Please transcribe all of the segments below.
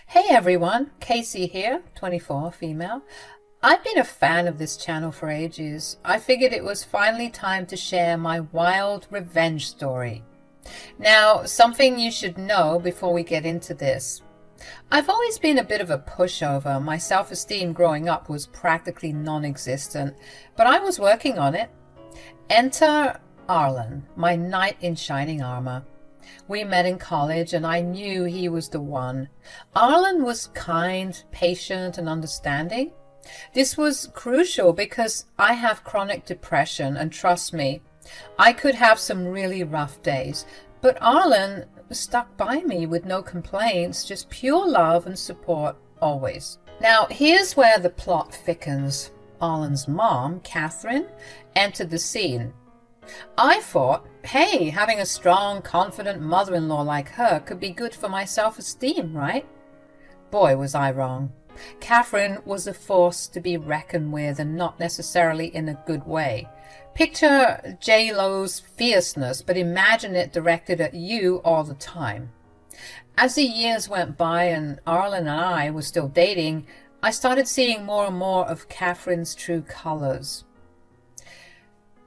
Hey everyone, Casey here, 24, female. I've been a fan of this channel for ages. I figured it was finally time to share my wild revenge story. Now, something you should know before we get into this. I've always been a bit of a pushover. My self-esteem growing up was practically non-existent, but I was working on it. Enter Arlen, my knight in shining armor. We met in college and I knew he was the one. Arlen was kind, patient, and understanding. This was crucial because I have chronic depression, and trust me, I could have some really rough days. But Arlen stuck by me with no complaints, just pure love and support always. Now, here's where the plot thickens. Arlen's mom, Catherine, entered the scene. I thought, hey, having a strong, confident mother-in-law like her could be good for my self-esteem, right? Boy, was I wrong. Catherine was a force to be reckoned with, and not necessarily in a good way. Picture J-Lo's fierceness, but imagine it directed at you all the time. As the years went by and Arlen and I were still dating, I started seeing more and more of Catherine's true colors.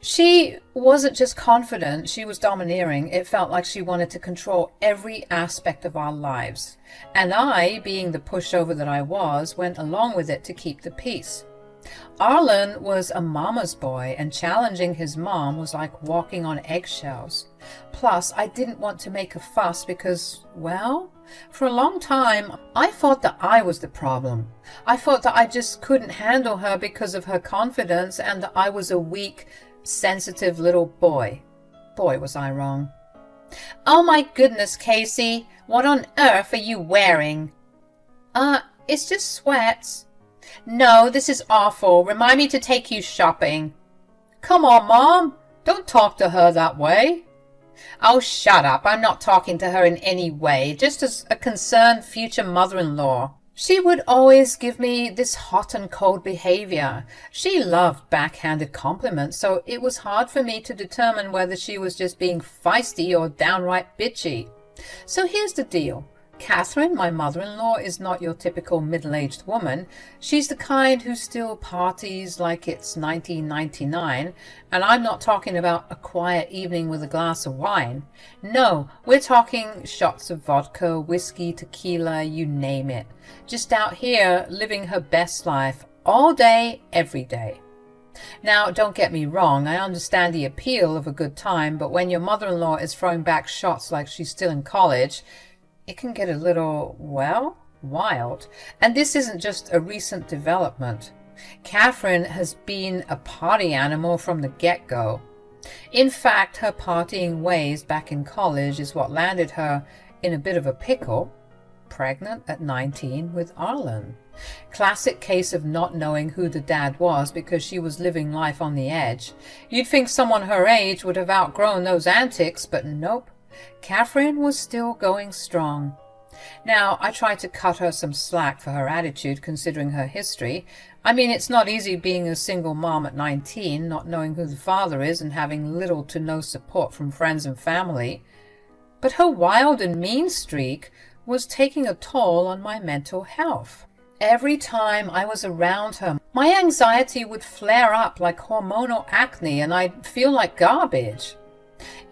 She wasn't just confident, she was domineering. It felt like she wanted to control every aspect of our lives. And I, being the pushover that I was, went along with it to keep the peace. Arlen was a mama's boy, and challenging his mom was like walking on eggshells. Plus, I didn't want to make a fuss because, well, for a long time, I thought that I was the problem. I thought that I just couldn't handle her because of her confidence, and that I was a weak, sensitive little boy. Boy, was I wrong. Oh my goodness, Casey, what on earth are you wearing? It's just sweats. No, this is awful. Remind me to take you shopping. Come on, Mom. Don't talk to her that way. Oh, shut up. I'm not talking to her in any way, just as a concerned future mother-in-law. She would always give me this hot and cold behavior. She loved backhanded compliments, so it was hard for me to determine whether she was just being feisty or downright bitchy. So here's the deal. Catherine, my mother-in-law, is not your typical middle-aged woman. She's the kind who still parties like it's 1999, and I'm not talking about a quiet evening with a glass of wine. No, we're talking shots of vodka, whiskey, tequila, you name it. Just out here living her best life all day, every day. Now, don't get me wrong, I understand the appeal of a good time, but when your mother-in-law is throwing back shots like she's still in college, it can get a little, well, wild. And this isn't just a recent development. Catherine has been a party animal from the get-go. In fact, her partying ways back in college is what landed her in a bit of a pickle, pregnant at 19 with Arlen. Classic case of not knowing who the dad was because she was living life on the edge. You'd think someone her age would have outgrown those antics, but nope. Catherine was still going strong. Now, I tried to cut her some slack for her attitude considering her history. I mean, it's not easy being a single mom at 19, not knowing who the father is and having little to no support from friends and family. But her wild and mean streak was taking a toll on my mental health. Every time I was around her, my anxiety would flare up like hormonal acne and I'd feel like garbage.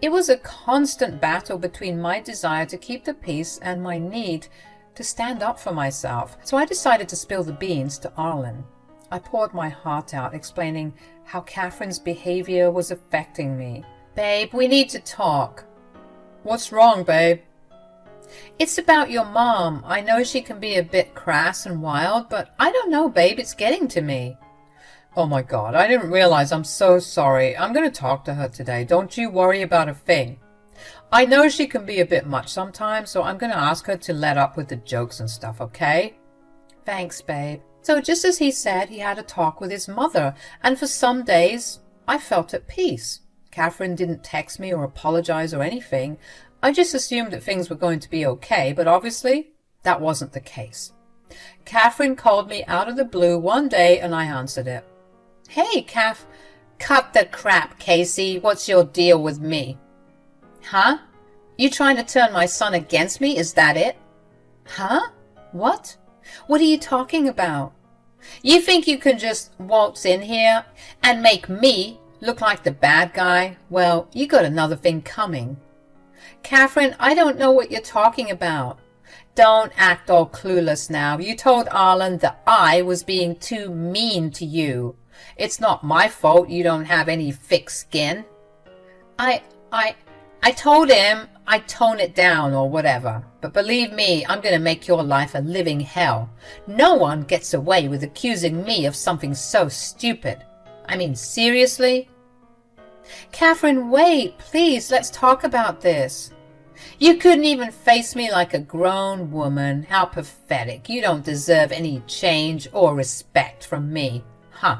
It was a constant battle between my desire to keep the peace and my need to stand up for myself. So I decided to spill the beans to Arlen. I poured my heart out, explaining how Catherine's behavior was affecting me. Babe, we need to talk. What's wrong, babe? It's about your mom. I know she can be a bit crass and wild, but I don't know, babe, it's getting to me. Oh my God, I didn't realize. I'm so sorry. I'm going to talk to her today. Don't you worry about a thing. I know she can be a bit much sometimes, so I'm going to ask her to let up with the jokes and stuff, okay? Thanks, babe. So just as he said, he had a talk with his mother, and for some days, I felt at peace. Catherine didn't text me or apologize or anything. I just assumed that things were going to be okay, but obviously, that wasn't the case. Catherine called me out of the blue one day, and I answered it. Hey, Kath. Cut the crap, Casey. What's your deal with me? Huh? You trying to turn my son against me? Is that it? Huh? What? What are you talking about? You think you can just waltz in here and make me look like the bad guy? Well, you got another thing coming. Catherine, I don't know what you're talking about. Don't act all clueless now. You told Arlen that I was being too mean to you. It's not my fault you don't have any thick skin. I told him I'd tone it down or whatever. But believe me, I'm going to make your life a living hell. No one gets away with accusing me of something so stupid. I mean, seriously? Catherine, wait, please, let's talk about this. You couldn't even face me like a grown woman. How pathetic. You don't deserve any change or respect from me. Huh.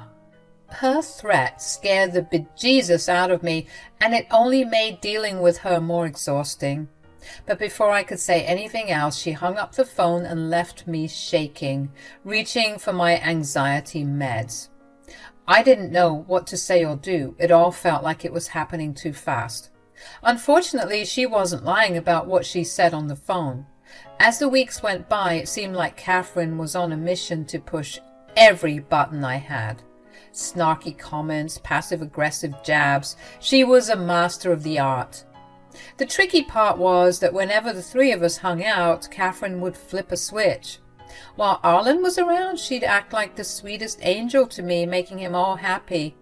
Her threat scared the bejesus out of me, and it only made dealing with her more exhausting. But before I could say anything else, she hung up the phone and left me shaking, reaching for my anxiety meds. I didn't know what to say or do. It all felt like it was happening too fast. Unfortunately, she wasn't lying about what she said on the phone. As the weeks went by, it seemed like Catherine was on a mission to push every button I had. Snarky comments, passive-aggressive jabs. She was a master of the art. The tricky part was that whenever the three of us hung out, Catherine would flip a switch. While Arlen was around, she'd act like the sweetest angel to me, making him all happy.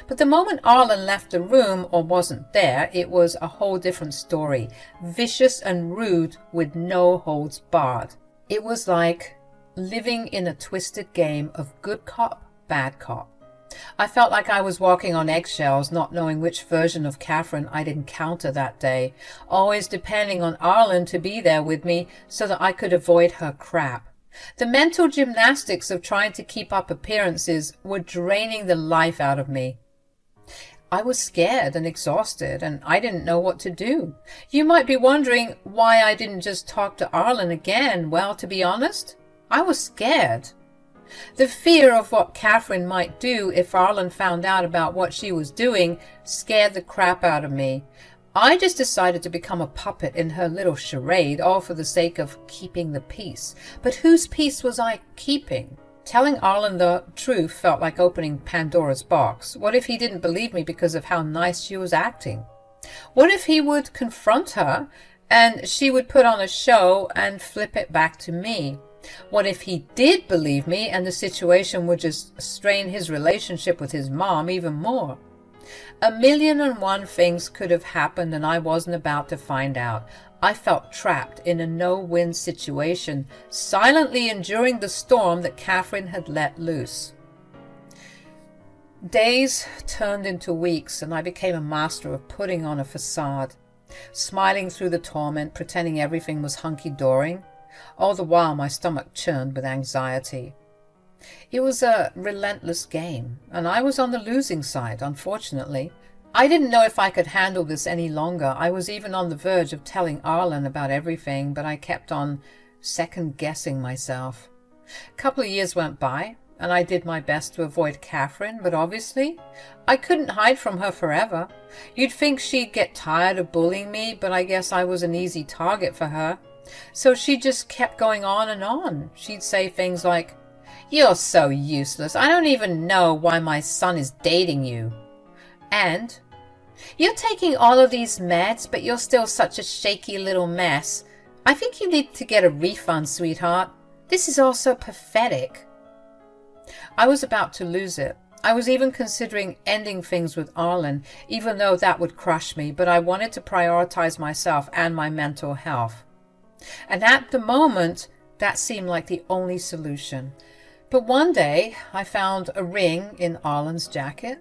But the moment Arlen left the room or wasn't there, it was a whole different story. Vicious and rude with no holds barred. It was like living in a twisted game of good cop, bad cop. I felt like I was walking on eggshells, not knowing which version of Catherine I'd encounter that day, always depending on Arlen to be there with me so that I could avoid her crap. The mental gymnastics of trying to keep up appearances were draining the life out of me. I was scared and exhausted, and I didn't know what to do. You might be wondering why I didn't just talk to Arlen again. Well, to be honest, I was scared. The fear of what Catherine might do if Arlen found out about what she was doing scared the crap out of me. I just decided to become a puppet in her little charade, all for the sake of keeping the peace. But whose peace was I keeping? Telling Arlen the truth felt like opening Pandora's box. What if he didn't believe me because of how nice she was acting? What if he would confront her and she would put on a show and flip it back to me? What if he did believe me and the situation would just strain his relationship with his mom even more? 1,000,001 things could have happened, and I wasn't about to find out. I felt trapped in a no-win situation, silently enduring the storm that Catherine had let loose. Days turned into weeks, and I became a master of putting on a facade, smiling through the torment, pretending everything was hunky-dory. All the while my stomach churned with anxiety. It was a relentless game, and I was on the losing side, unfortunately. I didn't know if I could handle this any longer. I was even on the verge of telling Arlen about everything, but I kept on second-guessing myself. A couple of years went by, and I did my best to avoid Catherine, but obviously I couldn't hide from her forever. You'd think she'd get tired of bullying me, but I guess I was an easy target for her. So she just kept going on and on. She'd say things like, "You're so useless. I don't even know why my son is dating you." And, "You're taking all of these meds, but you're still such a shaky little mess. I think you need to get a refund, sweetheart. This is all so pathetic." I was about to lose it. I was even considering ending things with Arlen, even though that would crush me, but I wanted to prioritize myself and my mental health. And at the moment, that seemed like the only solution. But one day, I found a ring in Arlen's jacket.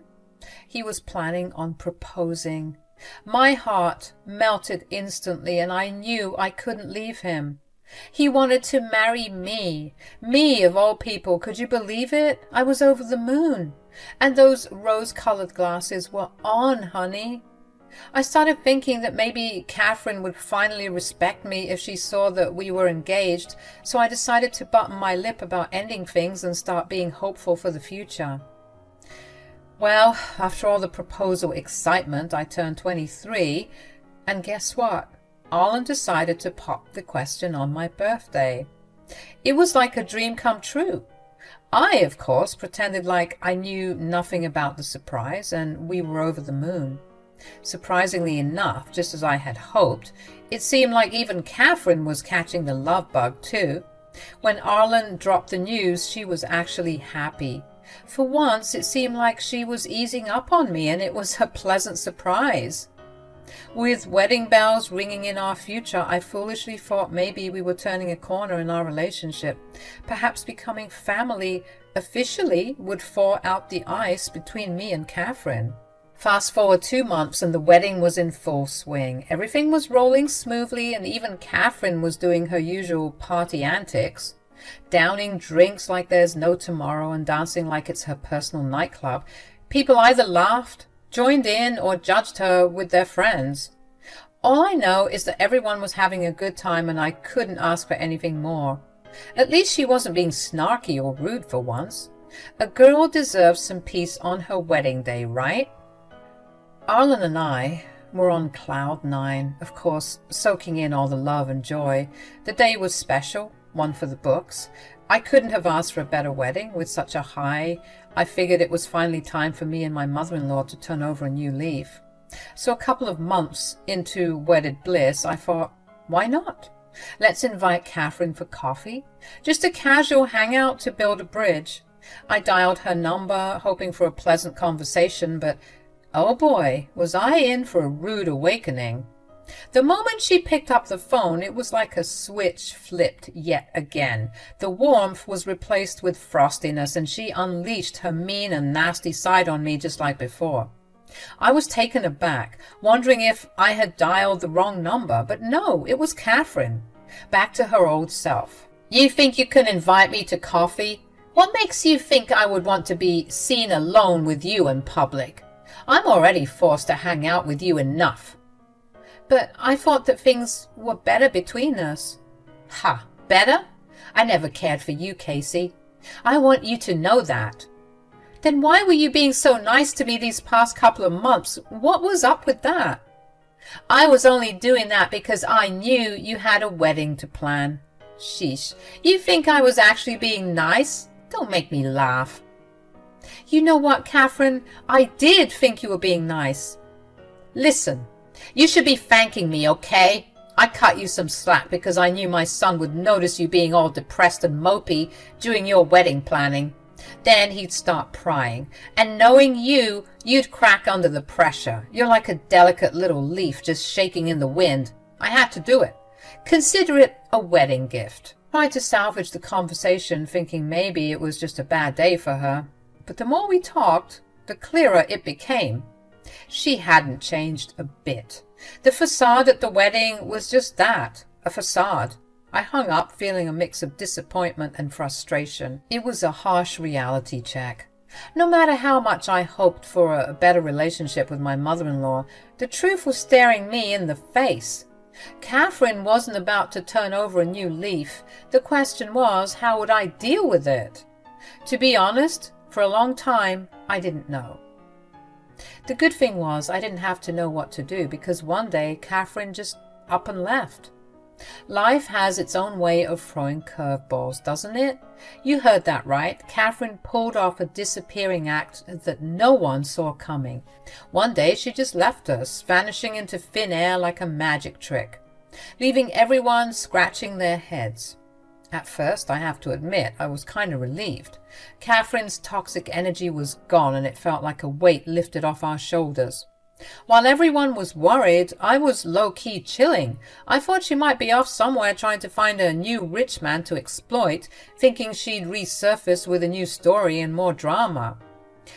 He was planning on proposing. My heart melted instantly, and I knew I couldn't leave him. He wanted to marry me. Me, of all people. Could you believe it? I was over the moon. And those rose-colored glasses were on, honey. I started thinking that maybe Catherine would finally respect me if she saw that we were engaged, so I decided to button my lip about ending things and start being hopeful for the future. Well, after all the proposal excitement, I turned 23, and guess what? Arlen decided to pop the question on my birthday. It was like a dream come true. I, of course, pretended like I knew nothing about the surprise, and we were over the moon. Surprisingly enough, just as I had hoped, it seemed like even Catherine was catching the love bug too. When Arlen dropped the news, she was actually happy. For once, it seemed like she was easing up on me, and it was a pleasant surprise. With wedding bells ringing in our future, I foolishly thought maybe we were turning a corner in our relationship. Perhaps becoming family officially would thaw out the ice between me and Catherine. Fast forward 2 months and the wedding was in full swing. Everything was rolling smoothly, and even Catherine was doing her usual party antics, downing drinks like there's no tomorrow and dancing like it's her personal nightclub. People either laughed, joined in, or judged her with their friends. All I know is that everyone was having a good time, and I couldn't ask for anything more. At least she wasn't being snarky or rude for once. A girl deserves some peace on her wedding day, right? Arlen and I were on cloud 9, of course, soaking in all the love and joy. The day was special, one for the books. I couldn't have asked for a better wedding with such a high. I figured it was finally time for me and my mother-in-law to turn over a new leaf. So a couple of months into wedded bliss, I thought, why not? Let's invite Catherine for coffee. Just a casual hangout to build a bridge. I dialed her number, hoping for a pleasant conversation, but oh boy, was I in for a rude awakening. The moment she picked up the phone, it was like a switch flipped yet again. The warmth was replaced with frostiness, and she unleashed her mean and nasty side on me just like before. I was taken aback, wondering if I had dialed the wrong number, but no, it was Catherine, back to her old self. You think you can invite me to coffee? What makes you think I would want to be seen alone with you in public? I'm already forced to hang out with you enough. But I thought that things were better between us. Ha, better? I never cared for you, Casey. I want you to know that. Then why were you being so nice to me these past couple of months? What was up with that? I was only doing that because I knew you had a wedding to plan. Sheesh, you think I was actually being nice? Don't make me laugh. You know what, Catherine? I did think you were being nice. Listen, you should be thanking me, okay? I cut you some slack because I knew my son would notice you being all depressed and mopey during your wedding planning. Then he'd start prying, and knowing you, you'd crack under the pressure. You're like a delicate little leaf just shaking in the wind. I had to do it. Consider it a wedding gift. Tried to salvage the conversation, thinking maybe it was just a bad day for her. But the more we talked, the clearer it became. She hadn't changed a bit. The facade at the wedding was just that, a facade. I hung up feeling a mix of disappointment and frustration. It was a harsh reality check. No matter how much I hoped for a better relationship with my mother-in-law, the truth was staring me in the face. Catherine wasn't about to turn over a new leaf. The question was, how would I deal with it? To be honest, for a long time, I didn't know. The good thing was I didn't have to know what to do, because one day Catherine just up and left. Life has its own way of throwing curveballs, doesn't it? You heard that right. Catherine pulled off a disappearing act that no one saw coming. One day she just left us, vanishing into thin air like a magic trick, leaving everyone scratching their heads. At first, I have to admit, I was kind of relieved. Catherine's toxic energy was gone, and it felt like a weight lifted off our shoulders. While everyone was worried, I was low-key chilling. I thought she might be off somewhere trying to find a new rich man to exploit, thinking she'd resurface with a new story and more drama.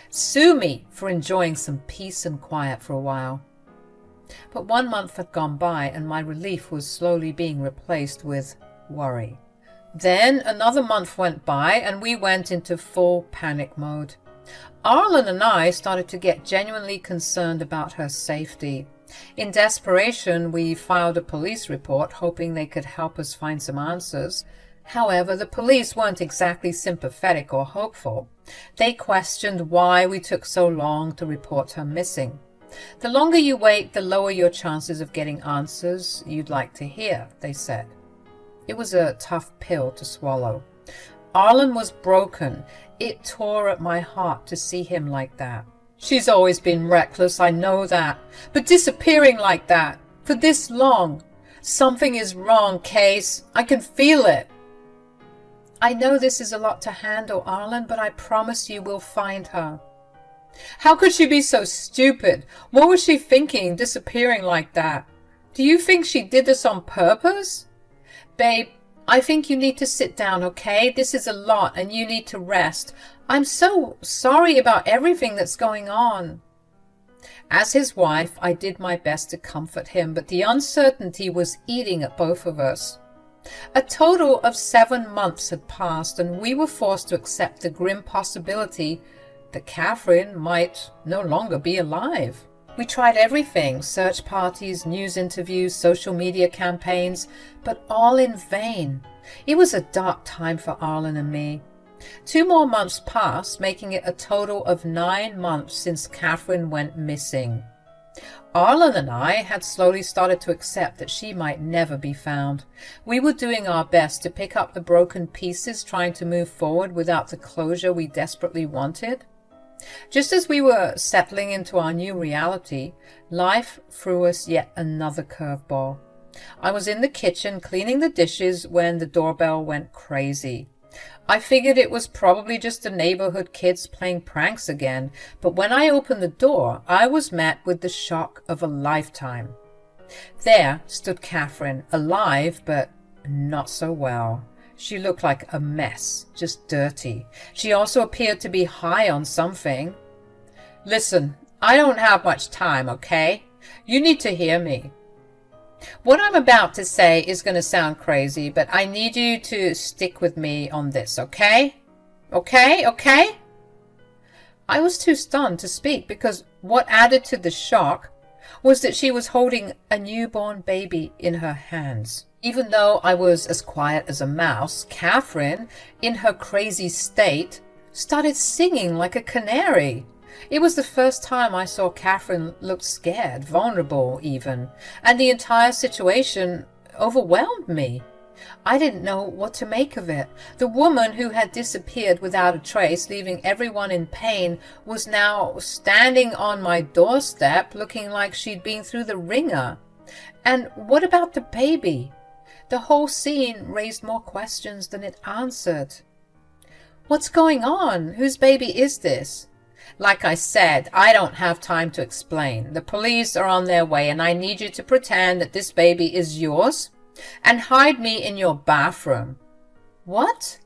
Sue me for enjoying some peace and quiet for a while. But 1 month had gone by, and my relief was slowly being replaced with worry. Then another month went by, and we went into full panic mode. Arlen and I started to get genuinely concerned about her safety. In desperation, we filed a police report, hoping they could help us find some answers. However, the police weren't exactly sympathetic or hopeful. They questioned why we took so long to report her missing. The longer you wait, the lower your chances of getting answers you'd like to hear, they said. It was a tough pill to swallow. Arlen was broken. It tore at my heart to see him like that. She's always been reckless, I know that. But disappearing like that, for this long. Something is wrong, Case. I can feel it. I know this is a lot to handle, Arlen, but I promise you we'll find her. How could she be so stupid? What was she thinking, disappearing like that? Do you think she did this on purpose? Babe, I think you need to sit down, okay? This is a lot and you need to rest. I'm so sorry about everything that's going on. As his wife, I did my best to comfort him, but the uncertainty was eating at both of us. A total of 7 months had passed, and we were forced to accept the grim possibility that Catherine might no longer be alive. We tried everything, search parties, news interviews, social media campaigns, but all in vain. It was a dark time for Arlen and me. 2 more months passed, making it a total of 9 months since Catherine went missing. Arlen and I had slowly started to accept that she might never be found. We were doing our best to pick up the broken pieces, trying to move forward without the closure we desperately wanted. Just as we were settling into our new reality, life threw us yet another curveball. I was in the kitchen cleaning the dishes when the doorbell went crazy. I figured it was probably just the neighborhood kids playing pranks again, but when I opened the door, I was met with the shock of a lifetime. There stood Catherine, alive, but not so well. She looked like a mess, just dirty. She also appeared to be high on something. Listen, I don't have much time, okay? You need to hear me. What I'm about to say is going to sound crazy, but I need you to stick with me on this, okay? Okay? I was too stunned to speak because what added to the shock was that she was holding a newborn baby in her hands. Even though I was as quiet as a mouse, Catherine, in her crazy state, started singing like a canary. It was the first time I saw Catherine look scared, vulnerable even, and the entire situation overwhelmed me. I didn't know what to make of it. The woman who had disappeared without a trace, leaving everyone in pain, was now standing on my doorstep looking like she'd been through the ringer. And what about the baby? The whole scene raised more questions than it answered. What's going on? Whose baby is this? Like I said, I don't have time to explain. The police are on their way and I need you to pretend that this baby is yours and hide me in your bathroom. What?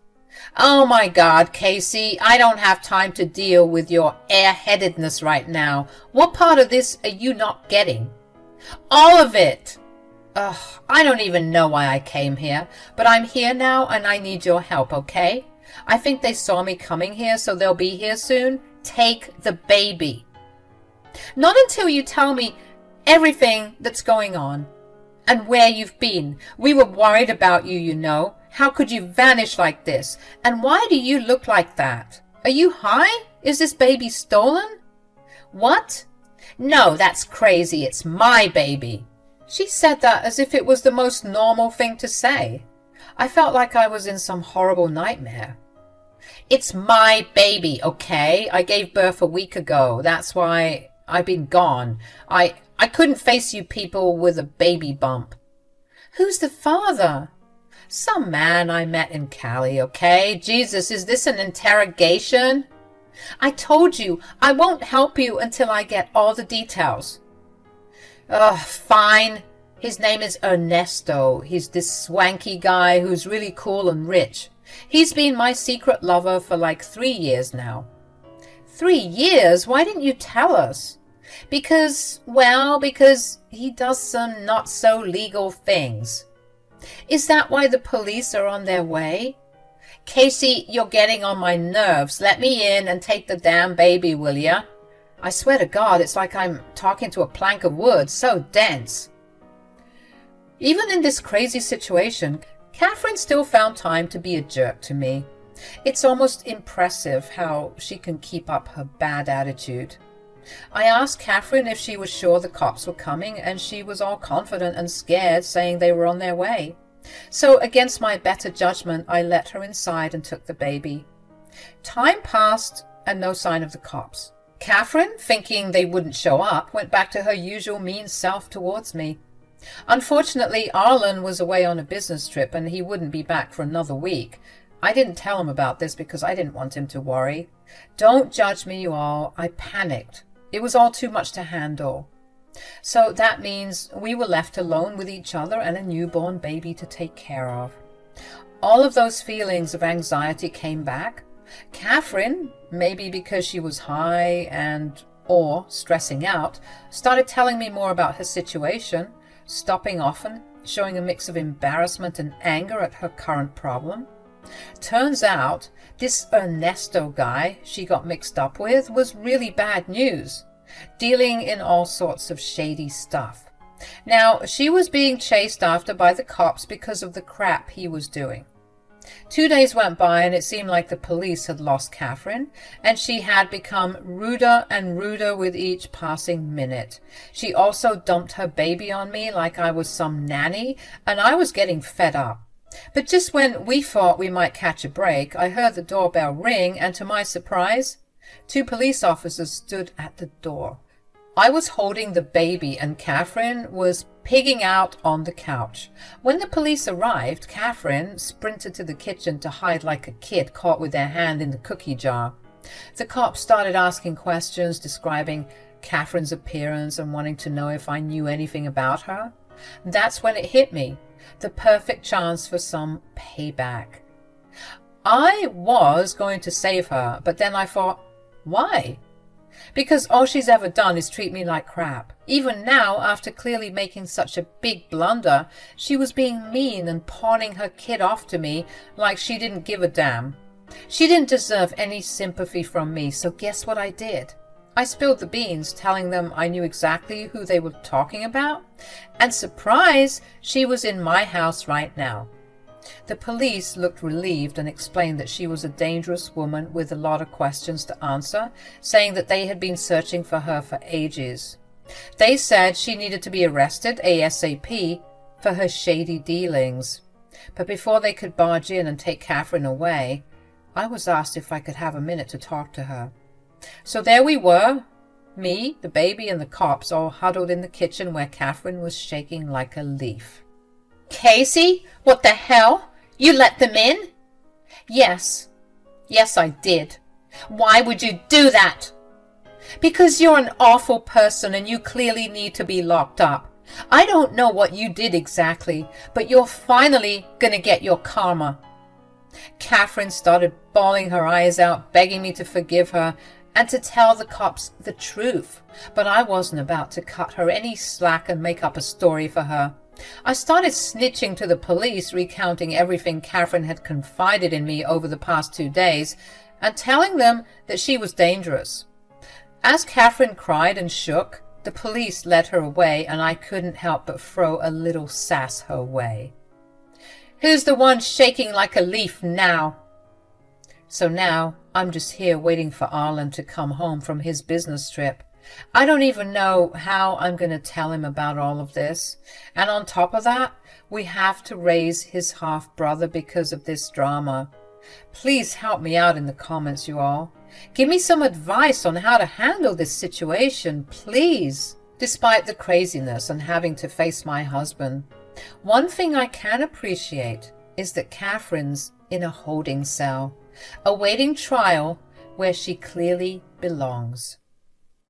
Oh my God, Casey, I don't have time to deal with your airheadedness right now. What part of this are you not getting? All of it. Ugh, I don't even know why I came here, but I'm here now and I need your help, okay? I think they saw me coming here, so they'll be here soon. Take the baby. Not until you tell me everything that's going on and where you've been. We were worried about you, you know. How could you vanish like this? And why do you look like that? Are you high? Is this baby stolen? What? No, that's crazy. It's my baby. She said that as if it was the most normal thing to say. I felt like I was in some horrible nightmare. It's my baby, okay? I gave birth a week ago. That's why I've been gone. I couldn't face you people with a baby bump. Who's the father? Some man I met in Cali, okay? Jesus, is this an interrogation? I told you, I won't help you until I get all the details. Ugh, fine. His name is Ernesto. He's this swanky guy who's really cool and rich. He's been my secret lover for like 3 years now. 3 years? Why didn't you tell us? Because he does some not so legal things. Is that why the police are on their way? Casey, you're getting on my nerves. Let me in and take the damn baby, will ya? I swear to God, it's like I'm talking to a plank of wood, so dense. Even in this crazy situation, Catherine still found time to be a jerk to me. It's almost impressive how she can keep up her bad attitude. I asked Catherine if she was sure the cops were coming, and she was all confident and scared, saying they were on their way. So against my better judgment, I let her inside and took the baby. Time passed and no sign of the cops. Catherine, thinking they wouldn't show up, went back to her usual mean self towards me. Unfortunately, Arlen was away on a business trip and he wouldn't be back for another week. I didn't tell him about this because I didn't want him to worry. Don't judge me, you all. I panicked. It was all too much to handle. So that means we were left alone with each other and a newborn baby to take care of. All of those feelings of anxiety came back. Catherine, maybe because she was high or stressing out, started telling me more about her situation, stopping often, showing a mix of embarrassment and anger at her current problem. Turns out, this Ernesto guy she got mixed up with was really bad news, dealing in all sorts of shady stuff. Now, she was being chased after by the cops because of the crap he was doing. 2 days went by and it seemed like the police had lost Catherine, and she had become ruder and ruder with each passing minute. She also dumped her baby on me like I was some nanny, and I was getting fed up. But just when we thought we might catch a break, I heard the doorbell ring, and to my surprise, 2 police officers stood at the door. I was holding the baby and Catherine was pigging out on the couch. When the police arrived, Catherine sprinted to the kitchen to hide like a kid caught with their hand in the cookie jar. The cops started asking questions, describing Catherine's appearance and wanting to know if I knew anything about her. That's when it hit me, the perfect chance for some payback. I was going to save her, but then I thought, why? Because all she's ever done is treat me like crap. Even now, after clearly making such a big blunder, she was being mean and pawning her kid off to me like she didn't give a damn. She didn't deserve any sympathy from me, so guess what I did? I spilled the beans, telling them I knew exactly who they were talking about, and surprise, she was in my house right now. The police looked relieved and explained that she was a dangerous woman with a lot of questions to answer, saying that they had been searching for her for ages. They said she needed to be arrested ASAP for her shady dealings. But before they could barge in and take Catherine away, I was asked if I could have a minute to talk to her. So there we were, me, the baby, and the cops all huddled in the kitchen where Catherine was shaking like a leaf. "Casey, what the hell? You let them in?" Yes, I did. "Why would you do that?" "Because you're an awful person and you clearly need to be locked up. I don't know what you did exactly, but you're finally gonna get your karma." Catherine started bawling her eyes out, begging me to forgive her and to tell the cops the truth, but I wasn't about to cut her any slack and make up a story for her. I started snitching to the police, recounting everything Catherine had confided in me over the past 2 days, and telling them that she was dangerous. As Catherine cried and shook, the police led her away, and I couldn't help but throw a little sass her way. "Who's the one shaking like a leaf now?" So now I'm just here waiting for Arlen to come home from his business trip. I don't even know how I'm going to tell him about all of this. And on top of that, we have to raise his half-brother because of this drama. Please help me out in the comments, you all. Give me some advice on how to handle this situation, please. Despite the craziness and having to face my husband, one thing I can appreciate is that Catherine's in a holding cell, awaiting trial where she clearly belongs.